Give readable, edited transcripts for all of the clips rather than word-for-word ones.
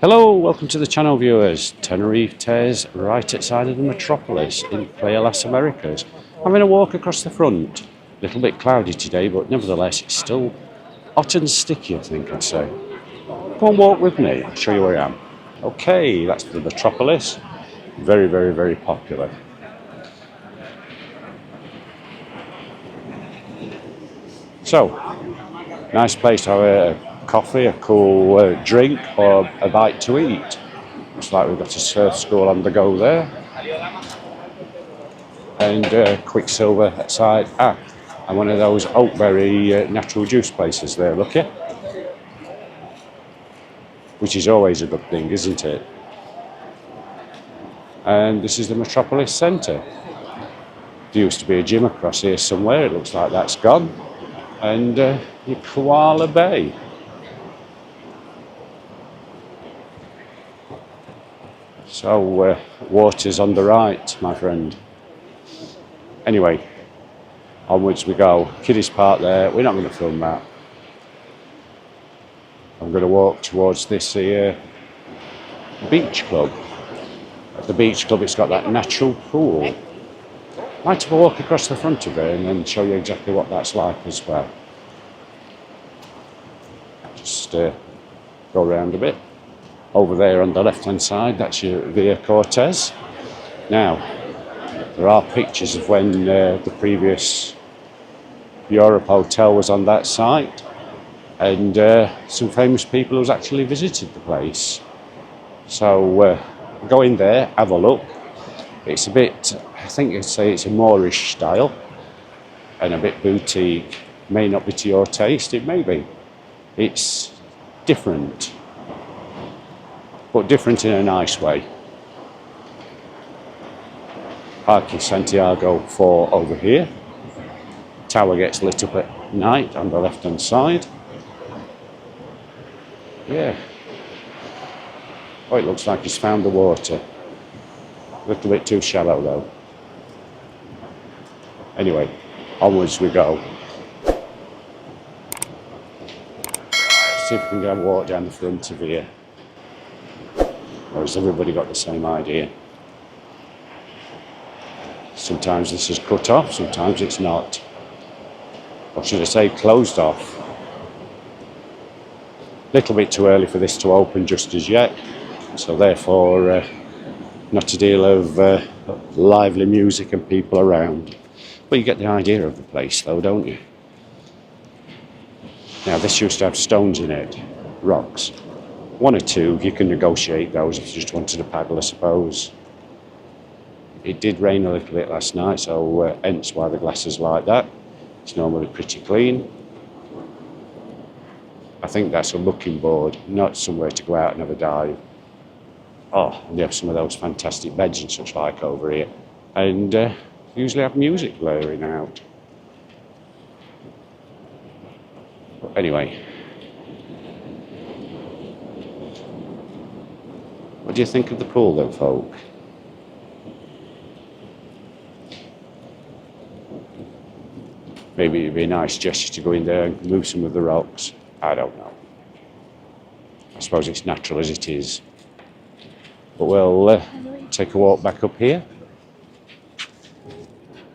Hello, welcome to the channel viewers. Tenerife is right outside of the Metropolis in Playa Las Americas. I'm going to walk across the front. A little bit cloudy today, but nevertheless it's still hot and sticky, I think I'd say. Come on, walk with me, I'll show you where I am. Okay, that's the Metropolis. Very, very, very popular. So, nice place to have a coffee, a cool drink, or a bite to eat. Looks like we've got a surf school on the go there. And Quicksilver outside. And one of those oakberry natural juice places there, look here. Which is always a good thing, isn't it? And this is the Metropolis Centre. There used to be a gym across here somewhere, it looks like that's gone. And your Koala Bay. So, water's on the right, my friend. Anyway, onwards we go. Kiddies Park there, we're not going to film that. I'm going to walk towards this here beach club. At the beach club it's got that natural pool. Might have a walk across the front of it and then show you exactly what that's like as well. Just go around a bit. Over there on the left hand side, that's your Via Cortez. Now, there are pictures of when the previous Europe Hotel was on that site, and some famous people who's actually visited the place. So go in there, have a look. It's a bit, I think you'd say it's a Moorish style and a bit boutique. May not be to your taste, it may be. It's different, but different in a nice way. Parque Santiago 4 over here. Tower gets lit up at night on the left hand side. Yeah. Oh, it looks like he's found the water. A little bit too shallow though. Anyway, onwards we go. See if we can get a walk down the front of here. Or has everybody got the same idea? Sometimes this is cut off, sometimes it's not. Or should I say closed off. Little bit too early for this to open just as yet. So therefore, not a deal of lively music and people around. But you get the idea of the place though, don't you? Now this used to have stones in it, rocks. One or two, you can negotiate those if you just wanted to paddle, I suppose. It did rain a little bit last night, so hence why the glass is like that. It's normally pretty clean. I think that's a looking board, not somewhere to go out and have a dive. Oh, and they have some of those fantastic beds and such like over here. And usually have music blaring out. But anyway. What do you think of the pool then, folk? Maybe it'd be a nice gesture to go in there and move some of the rocks. I don't know. I suppose it's natural as it is. But we'll take a walk back up here. Do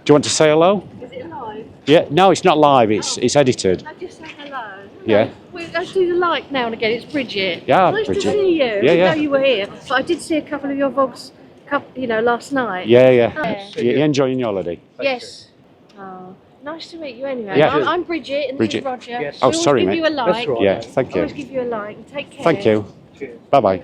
you want to say hello? Is it live? Yeah, no, it's not live, it's edited. I just say hello. Yeah. I do the like now and again, it's Bridget. Yeah, nice Bridget. to see you. Yeah, I didn't yeah. know you were here, but I did see a couple of your vlogs, last night. Yeah. You enjoying your holiday? Yes. Oh, nice to meet you anyway. Yeah. I'm Bridget and Bridget. this is Roger. Yes. Oh, We always sorry, give mate. you a like. That's right. Yeah, thank you. Always give you a like and take care. Thank you. Cheers. Bye-bye.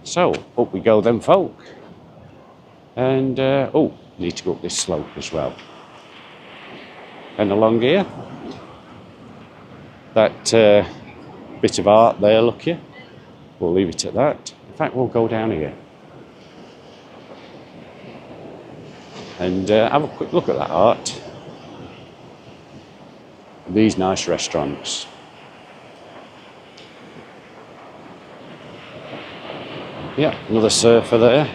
So, up we go then, folk. And, need to go up this slope as well. And along here, that bit of art there, look here. We'll leave it at that. In fact, we'll go down here. And have a quick look at that art. These nice restaurants. Yeah, another surfer there.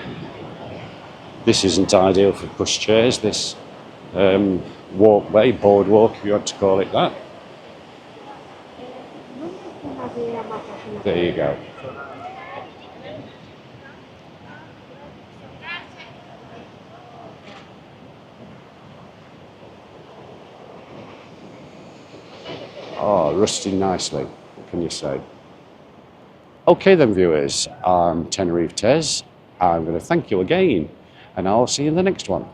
This isn't ideal for pushchairs, this walkway, boardwalk if you want to call it that. There you go. Oh, rusting nicely, what can you say? Okay then viewers, I'm Tenerife Tez. I'm going to thank you again, and I'll see you in the next one.